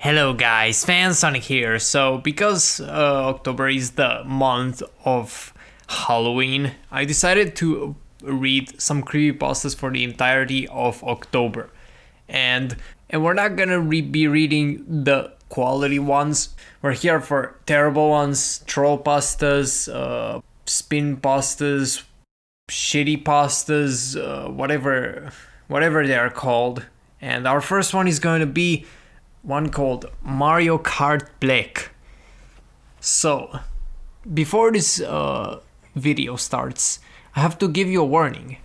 Hello guys, Sonic here. So because October is the month of Halloween, I decided to read some creepypastas for the entirety of October. And we're not gonna be reading the quality ones. We're here for terrible ones, troll pastas, spin pastas, shitty pastas, whatever they are called. And our first one is going to be one called Mario Kart Black. So, before this video starts, I have to give you a warning.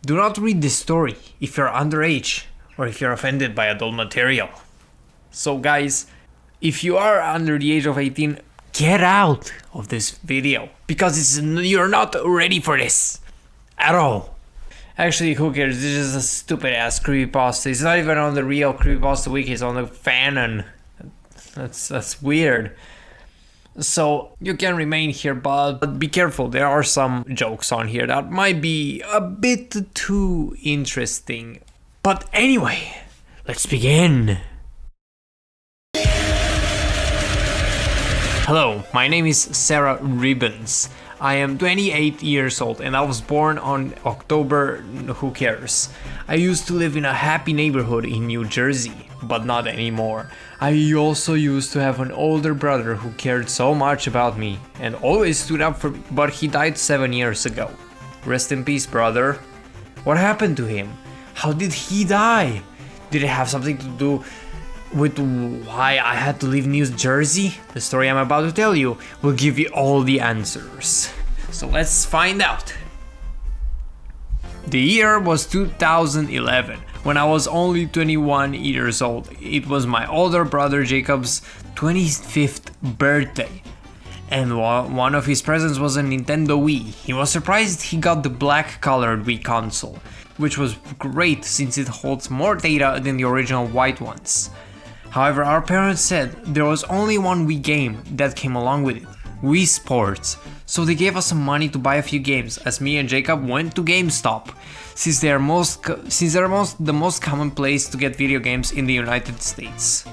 Do not read this story if you're underage or if you're offended by adult material. So guys, if you are under the age of 18, get out of this video because you're not ready for this at all. Actually, who cares? This is a stupid ass creepypasta. It's not even on the real creepypasta wiki, it's on the fanon. That's weird. So you can remain here, but be careful. There are some jokes on here that might be a bit too interesting. But anyway, let's begin. Hello, my name is Sarah Ribbons. I am 28 years old and I was born on October, who cares. I used to live in a happy neighborhood in New Jersey, but not anymore. I also used to have an older brother who cared so much about me and always stood up for me, but he died 7 years ago. Rest in peace, brother. What happened to him? How did he die? Did it have something to do with why I had to leave New Jersey? The story I'm about to tell you will give you all the answers. So let's find out. The year was 2011, when I was only 21 years old. It was my older brother Jacob's 25th birthday, and one of his presents was a Nintendo Wii. He was surprised he got the black colored Wii console, which was great since it holds more data than the original white ones. However, our parents said there was only one Wii game that came along with it, Wii Sports, so they gave us some money to buy a few games as me and Jacob went to GameStop, since they're the most common place to get video games in the United States.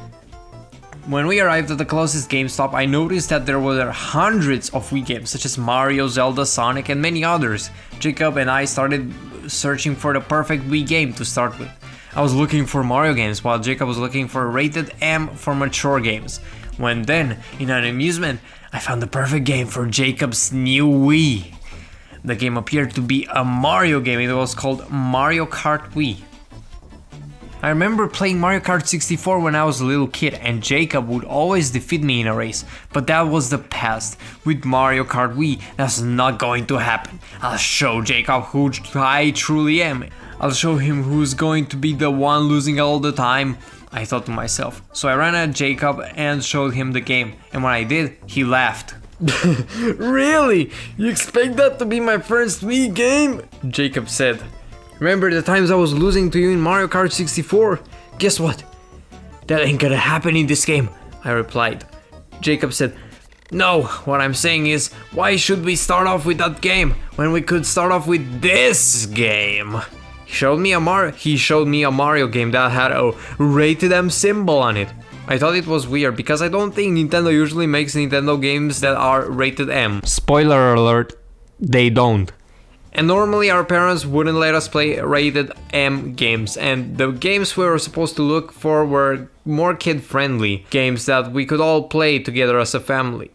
When we arrived at the closest GameStop, I noticed that there were hundreds of Wii games such as Mario, Zelda, Sonic, and many others. Jacob and I started searching for the perfect Wii game to start with. I was looking for Mario games while Jacob was looking for rated M for mature games. When then, in an amusement, I found the perfect game for Jacob's new Wii. The game appeared to be a Mario game. It was called Mario Kart Wii. I remember playing Mario Kart 64 when I was a little kid and Jacob would always defeat me in a race, but that was the past. With Mario Kart Wii, that's not going to happen. I'll show Jacob who I truly am. I'll show him who's going to be the one losing all the time, I thought to myself. So I ran at Jacob and showed him the game, and when I did, he laughed. Really? You expect that to be my first Wii game? Jacob said. Remember the times I was losing to you in Mario Kart 64? Guess what? That ain't gonna happen in this game, I replied. Jacob said, no, what I'm saying is, why should we start off with that game when we could start off with this game? He showed me a Mario game that had a rated M symbol on it. I thought it was weird because I don't think Nintendo usually makes Nintendo games that are rated M. Spoiler alert, they don't. And normally our parents wouldn't let us play rated M games, and the games we were supposed to look for were more kid-friendly games that we could all play together as a family.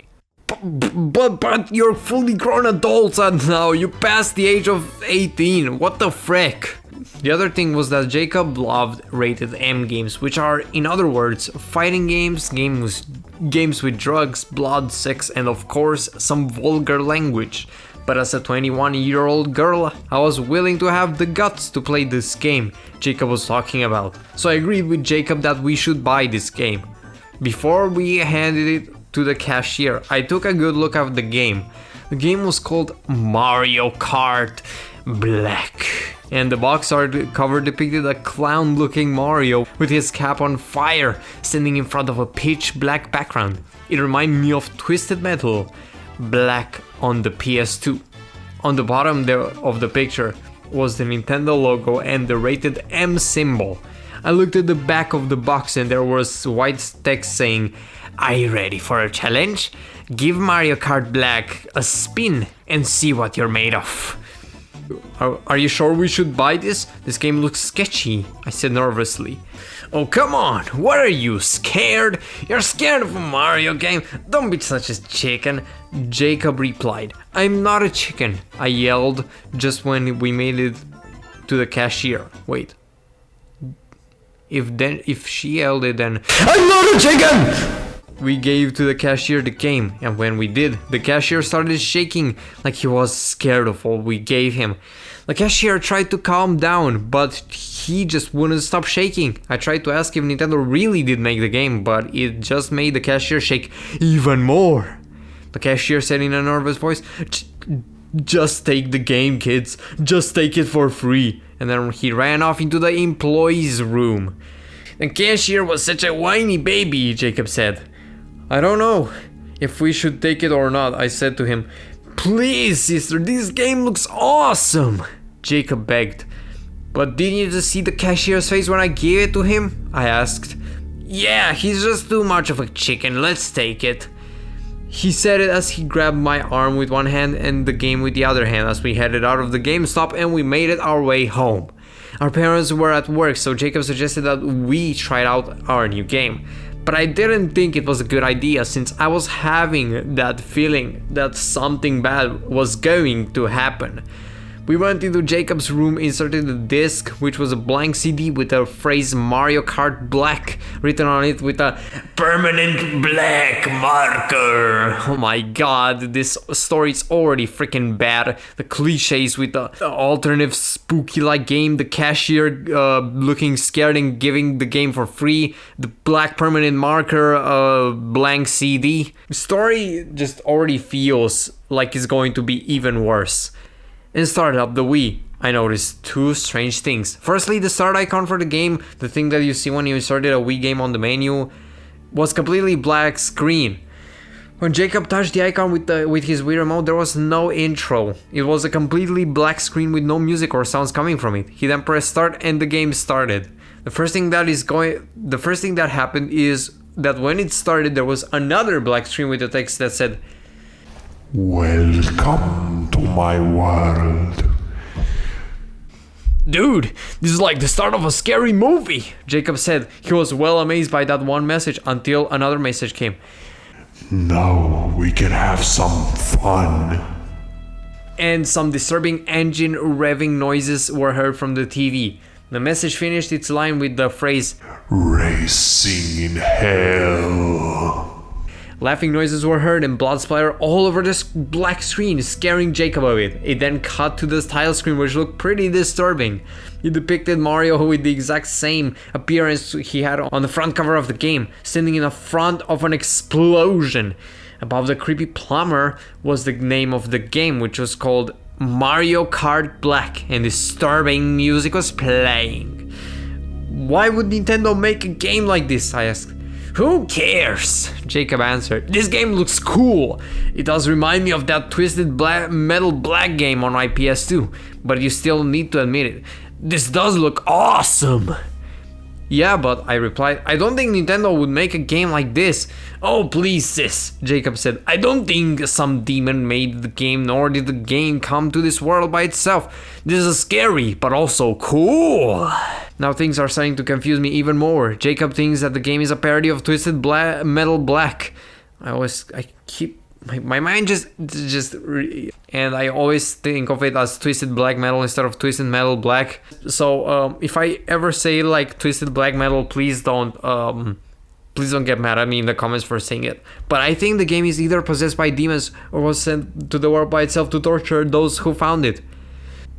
But you're fully grown adults now, you passed the age of 18, what the frick? The other thing was that Jacob loved rated M games, which are, in other words, fighting games, games with drugs, blood, sex, and of course, some vulgar language. But as a 21-year-old girl, I was willing to have the guts to play this game Jacob was talking about. So I agreed with Jacob that we should buy this game. Before we handed it to the cashier, I took a good look at the game. The game was called Mario Kart Black, and the box art cover depicted a clown-looking Mario with his cap on fire, standing in front of a pitch black background. It reminded me of Twisted Metal Black on the PS2. On the bottom of the picture was the Nintendo logo and the rated M symbol. I looked at the back of the box and there was white text saying, "Are you ready for a challenge? Give Mario Kart Black a spin and see what you're made of." Are you sure we should buy this? This game looks sketchy, I said nervously. "Oh, come on, what are you, scared? You're scared of a Mario game? Don't be such a chicken," Jacob replied. "I'm not a chicken," I yelled just when we made it to the cashier. Wait. If she yelled it, then I'm not a chicken! We gave to the cashier the game, and when we did, the cashier started shaking like he was scared of what we gave him. The cashier tried to calm down, but he just wouldn't stop shaking. I tried to ask if Nintendo really did make the game, but it just made the cashier shake even more. The cashier said in a nervous voice, "Just take the game, kids. Just take it for free." And then he ran off into the employees' room. "The cashier was such a whiny baby," Jacob said. "I don't know if we should take it or not," I said to him. "Please, sister, this game looks awesome," Jacob begged. "But didn't you just see the cashier's face when I gave it to him?" I asked. "Yeah, he's just too much of a chicken. Let's take it." He said it as he grabbed my arm with one hand and the game with the other hand as we headed out of the GameStop and we made it our way home. Our parents were at work, so Jacob suggested that we try out our new game. But I didn't think it was a good idea since I was having that feeling that something bad was going to happen. We went into Jacob's room, inserted the disc, which was a blank CD with the phrase Mario Kart Black written on it with a permanent black marker. Oh my god, this story's already freaking bad. The cliches with the alternative spooky like game, the cashier looking scared and giving the game for free, the black permanent marker, blank CD. The story just already feels like it's going to be even worse. In starting up the Wii, I noticed two strange things. Firstly, the start icon for the game, the thing that you see when you inserted a Wii game on the menu, was completely black screen. When Jacob touched the icon with his Wii remote, there was no intro. It was a completely black screen with no music or sounds coming from it. He then pressed start and the game started. The first thing that happened is that when it started, there was another black screen with a text that said, "Welcome to my world." "Dude, this is like the start of a scary movie," Jacob said. He was well amazed by that one message until another message came. "Now we can have some fun." And some disturbing engine revving noises were heard from the TV. The message finished its line with the phrase, "Racing in hell." Laughing noises were heard and blood splatter all over the black screen, scaring Jacob a bit. It then cut to the title screen, which looked pretty disturbing. It depicted Mario with the exact same appearance he had on the front cover of the game, standing in the front of an explosion. Above the creepy plumber was the name of the game, which was called Mario Kart Black, and disturbing music was playing. "Why would Nintendo make a game like this?" I asked. "Who cares?" Jacob answered. "This game looks cool. It does remind me of that Twisted Metal Black game on my PS2, but you still need to admit it. This does look awesome." "Yeah, but," I replied, "I don't think Nintendo would make a game like this." "Oh, please, sis," Jacob said. "I don't think some demon made the game, nor did the game come to this world by itself. This is scary, but also cool." Now things are starting to confuse me even more. Jacob thinks that the game is a parody of Twisted Metal Black. My mind and I always think of it as Twisted Black Metal instead of Twisted Metal Black. So if I ever say like Twisted Black Metal, please don't get mad at me in the comments for saying it. But I think the game is either possessed by demons or was sent to the world by itself to torture those who found it.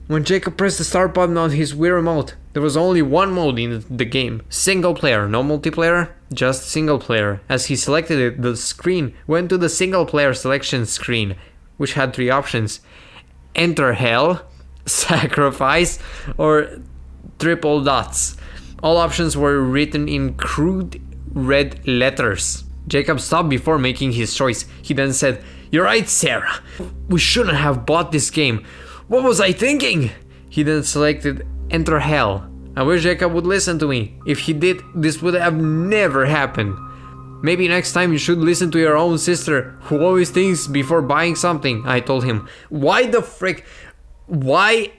When Jacob pressed the start button on his Wii remote, there was only one mode in the game, single player, no multiplayer, just single player. As he selected it, the screen went to the single player selection screen, which had three options: enter hell, sacrifice, or triple dots. All options were written in crude red letters. Jacob stopped before making his choice. He then said, "You're right, Sarah. We shouldn't have bought this game. What was I thinking?" He then selected enter hell. I wish Jacob would listen to me. If he did, this would have never happened. Maybe next time you should listen to your own sister, who always thinks before buying something, I told him. Why the frick? Why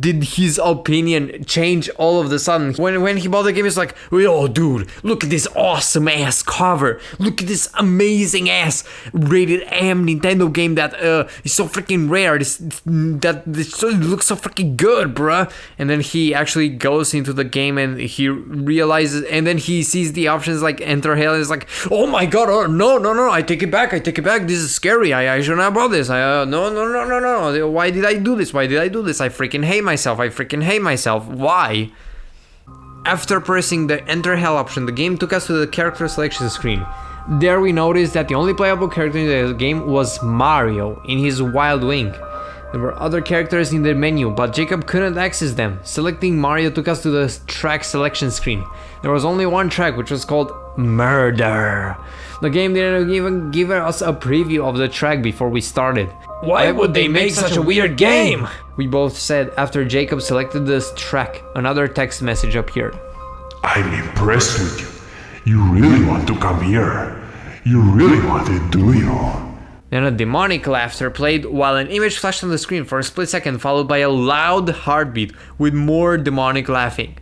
did his opinion change all of a sudden? When he bought the game, it's like, oh dude, look at this awesome ass cover. Look at this amazing ass rated M Nintendo game that is so freaking rare. It looks so freaking good, bruh. And then he actually goes into the game and he realizes, and then he sees the options like enter hell and is like, oh my god, oh, no, I take it back. This is scary. I shouldn't have bought this. No. Why did I do this? I freaking hate myself. Why? After pressing the enter hell option, the game took us to the character selection screen. There we noticed that the only playable character in the game was Mario in his wild wing. There were other characters in the menu, but Jacob couldn't access them. Selecting Mario took us to the track selection screen. There was only one track, which was called Murder. The game didn't even give us a preview of the track before we started. Why would they make such a weird game? We both said after Jacob selected this track. Another text message appeared. I'm impressed with you. You really want to come here. You really want it, do you? Then a demonic laughter played while an image flashed on the screen for a split second, followed by a loud heartbeat with more demonic laughing.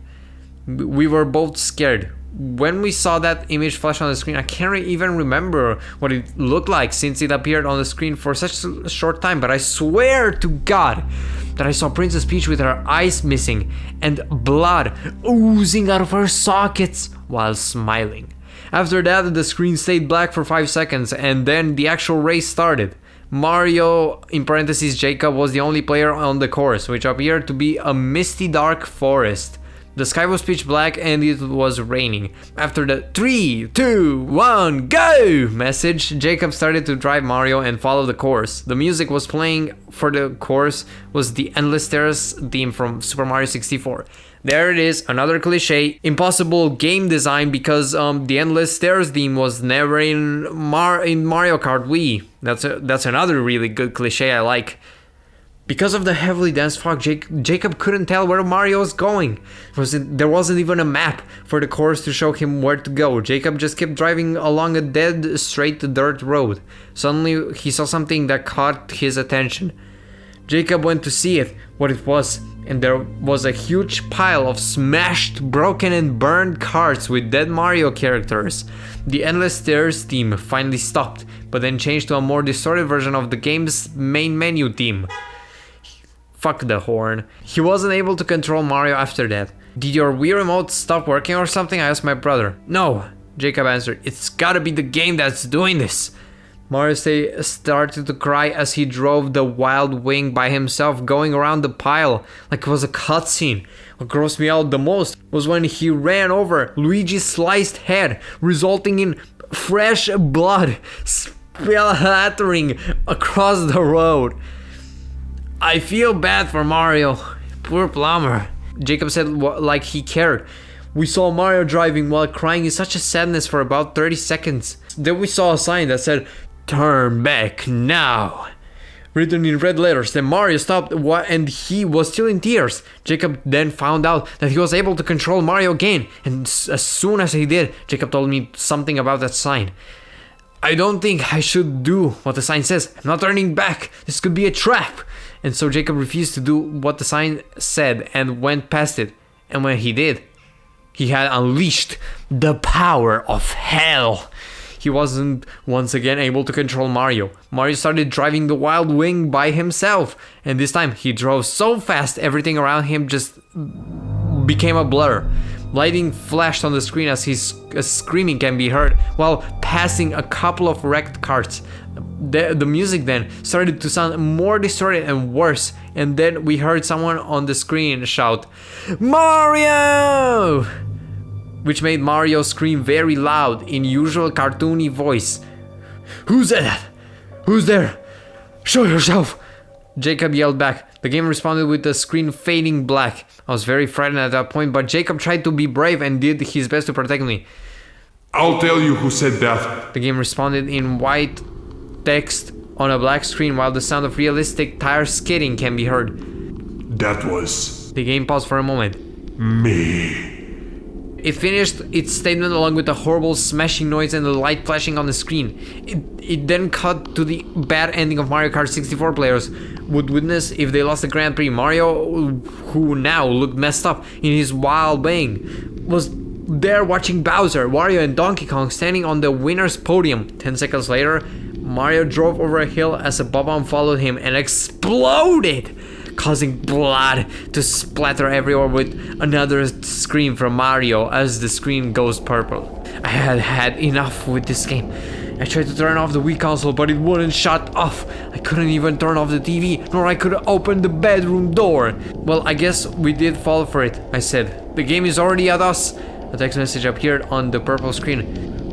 We were both scared. When we saw that image flash on the screen, I can't even remember what it looked like since it appeared on the screen for such a short time, but I swear to God that I saw Princess Peach with her eyes missing and blood oozing out of her sockets while smiling. After that, the screen stayed black for 5 seconds and then the actual race started. Mario, in parentheses Jacob, was the only player on the course, which appeared to be a misty dark forest. The sky was pitch black and it was raining. After the 3, 2, 1, go message, Jacob started to drive Mario and follow the course. The music was playing for the course was the Endless Stairs theme from Super Mario 64. There it is, another cliche, impossible game design because the Endless Stairs theme was never in Mario Kart Wii. That's another really good cliche I like. Because of the heavily dense fog, Jacob couldn't tell where Mario was going. There wasn't even a map for the course to show him where to go. Jacob just kept driving along a dead, straight dirt road. Suddenly, he saw something that caught his attention. Jacob went to see what it was, and there was a huge pile of smashed, broken, and burned carts with dead Mario characters. The Endless Stairs theme finally stopped, but then changed to a more distorted version of the game's main menu theme. Fuck the horn. He wasn't able to control Mario after that. Did your Wii remote stop working or something? I asked my brother. No, Jacob answered. It's gotta be the game that's doing this. Mario started to cry as he drove the wild wing by himself, going around the pile like it was a cutscene. What grossed me out the most was when he ran over Luigi's sliced head, resulting in fresh blood splattering across the road. I feel bad for Mario. Poor plumber. Jacob said like he cared. We saw Mario driving while crying in such a sadness for about 30 seconds. Then we saw a sign that said, "Turn back now," written in red letters. Then Mario stopped and he was still in tears. Jacob then found out that he was able to control Mario again. And as soon as he did, Jacob told me something about that sign. I don't think I should do what the sign says. I'm not turning back. This could be a trap. And so Jacob refused to do what the sign said and went past it. And when he did, he had unleashed the power of hell. He wasn't once again able to control Mario. Mario started driving the wild wing by himself. And this time he drove so fast everything around him just became a blur. Lighting flashed on the screen as his screaming can be heard while passing a couple of wrecked carts. The music then started to sound more distorted and worse, and then we heard someone on the screen shout, "Mario!" which made Mario scream very loud in usual cartoony voice. "Who's that? Who's there? Show yourself!" Jacob yelled back. The game responded with the screen fading black. I was very frightened at that point, but Jacob tried to be brave and did his best to protect me. I'll tell you who said that. The game responded in white text on a black screen while the sound of realistic tire skidding can be heard. That was... The game paused for a moment. Me. It finished its statement along with a horrible smashing noise and the light flashing on the screen. It then cut to the bad ending of Mario Kart 64 players would witness if they lost the Grand Prix. Mario, who now looked messed up in his wild bang, was there watching Bowser, Wario and Donkey Kong standing on the winner's podium. 10 seconds later, Mario drove over a hill as a bomb followed him and exploded, causing blood to splatter everywhere with another scream from Mario as the screen goes purple. I had had enough with this game. I tried to turn off the Wii console, but it wouldn't shut off. I couldn't even turn off the TV, nor I could open the bedroom door. Well, I guess we did fall for it, I said. The game is already at us. A text message appeared on the purple screen,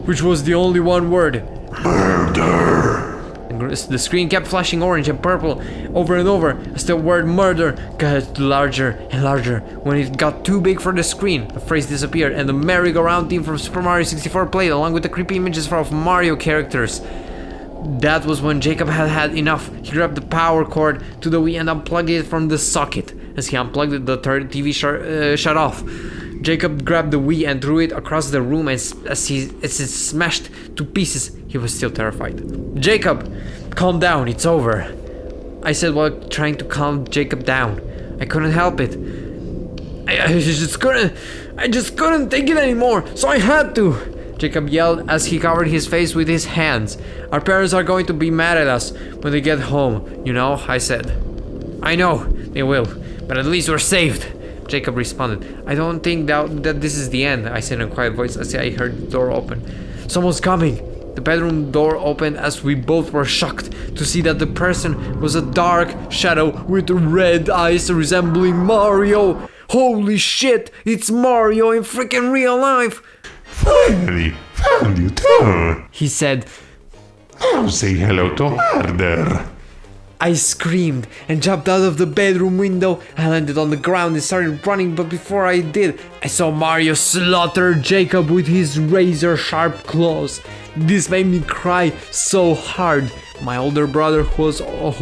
which was the only one word. Murder. The screen kept flashing orange and purple over and over as the word murder got larger and larger. When it got too big for the screen, the phrase disappeared and the merry-go-round theme from Super Mario 64 played along with the creepy images of Mario characters. That was when Jacob had had enough. He grabbed the power cord to the Wii and unplugged it from the socket. As he unplugged it, the third TV shut off. Jacob grabbed the Wii and threw it across the room as it smashed to pieces. He was still terrified. Jacob, calm down, it's over, I said while trying to calm Jacob down. I couldn't help it. I just couldn't take it anymore, so I had to, Jacob yelled as he covered his face with his hands. Our parents are going to be mad at us when they get home, you know, I said. I know, they will, but at least we're saved, Jacob responded. I don't think that this is the end, I said in a quiet voice as I heard the door open. Someone's coming. The bedroom door opened as we both were shocked to see that the person was a dark shadow with red eyes resembling Mario. Holy shit, it's Mario in freaking real life. Finally, found you too. He said. Now say hello to Murder. I screamed and jumped out of the bedroom window. I landed on the ground and started running, but before I did, I saw Mario slaughter Jacob with his razor-sharp claws. This made me cry so hard. My older brother, who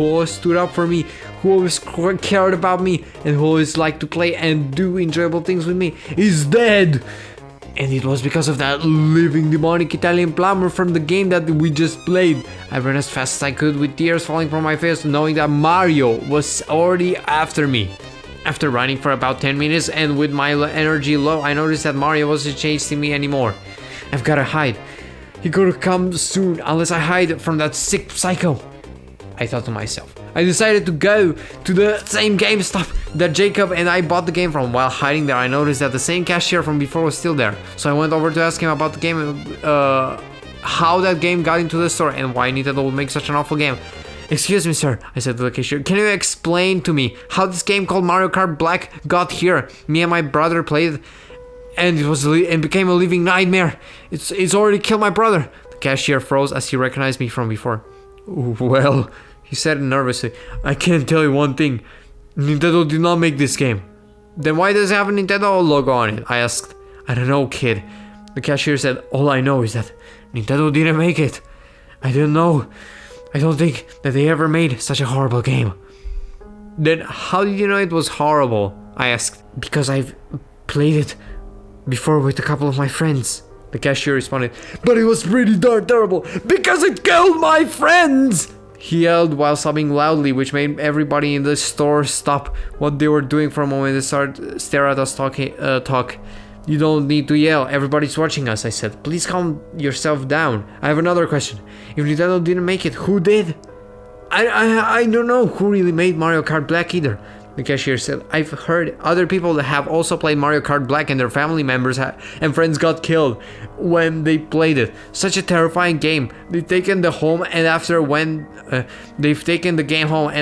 always stood up for me, who always cared about me, and who always liked to play and do enjoyable things with me, is dead. And it was because of that living demonic Italian plumber from the game that we just played. I ran as fast as I could with tears falling from my face, knowing that Mario was already after me. After running for about 10 minutes and with my energy low, I noticed that Mario wasn't chasing me anymore. I've gotta hide. He could come soon unless I hide from that sick psycho, I thought to myself. I decided to go to the same GameStop that Jacob and I bought the game from. While hiding there, I noticed that the same cashier from before was still there. So I went over to ask him about the game, how that game got into the store and why Nintendo would make such an awful game. Excuse me, sir, I said to the cashier. Can you explain to me how this game called Mario Kart Black got here? Me and my brother played and it became a living nightmare. It's already killed my brother. The cashier froze as he recognized me from before. Well, he said nervously, I can't tell you one thing. Nintendo did not make this game. Then why does it have a Nintendo logo on it? I asked. I don't know, kid. The cashier said, all I know is that Nintendo didn't make it. I don't know. I don't think that they ever made such a horrible game. Then how did you know it was horrible? I asked. Because I've played it before with a couple of my friends. The cashier responded, but it was pretty darn terrible because it killed my friends! He yelled while sobbing loudly, which made everybody in the store stop what they were doing for a moment and stare at us talk. You don't need to yell, everybody's watching us, I said. Please calm yourself down. I have another question. If Nintendo didn't make it, who did? I don't know who really made Mario Kart Black either. The cashier said, I've heard other people that have also played Mario Kart Black and their family members and friends got killed when they played it. Such a terrifying game. They've taken the game home and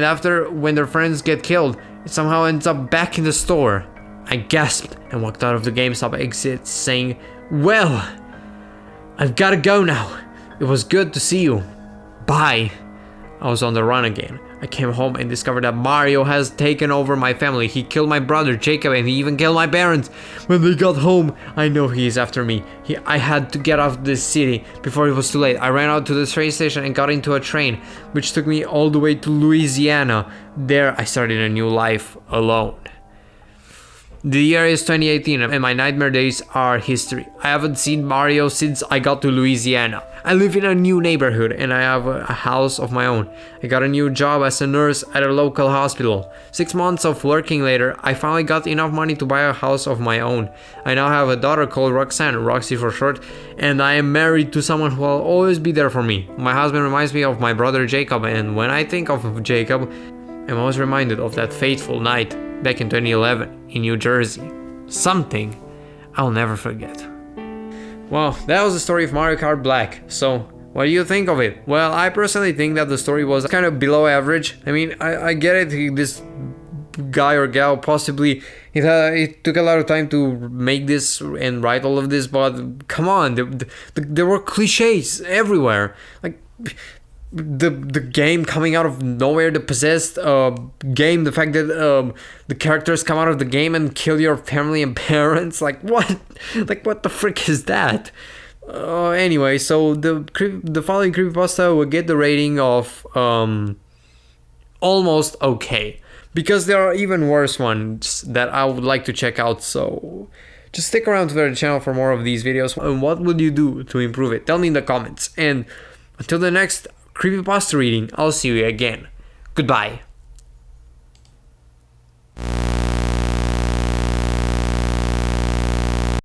after when their friends get killed, it somehow ends up back in the store. I gasped and walked out of the GameStop exit saying, well, I've gotta go now. It was good to see you. Bye. I was on the run again. I came home and discovered that Mario has taken over my family. He killed my brother Jacob and he even killed my parents. When they got home, I know he is after me. I had to get off this city before it was too late. I ran out to the train station and got into a train, which took me all the way to Louisiana. There I started a new life alone. The year is 2018 and my nightmare days are history. I haven't seen Mario since I got to Louisiana. I live in a new neighborhood and I have a house of my own. I got a new job as a nurse at a local hospital. 6 months of working later, I finally got enough money to buy a house of my own. I now have a daughter called Roxanne, Roxy for short, and I am married to someone who will always be there for me. My husband reminds me of my brother Jacob, and when I think of Jacob, I'm always reminded of that fateful night back in 2011 in New Jersey. Something I'll never forget. Well, that was the story of Mario Kart Black. So, what do you think of it? Well, I personally think that the story was kind of below average. I mean, I get it, this guy or gal possibly, it took a lot of time to make this and write all of this, but come on, there were cliches everywhere. Like, the game coming out of nowhere, the possessed game, the fact that the characters come out of the game and kill your family and parents, like what? Like what the frick is that? Anyway, so the following creepypasta will get the rating of almost okay, because there are even worse ones that I would like to check out, so just stick around to the channel for more of these videos. And what would you do to improve it? Tell me in the comments, and until the next creepypasta reading, I'll see you again. Goodbye.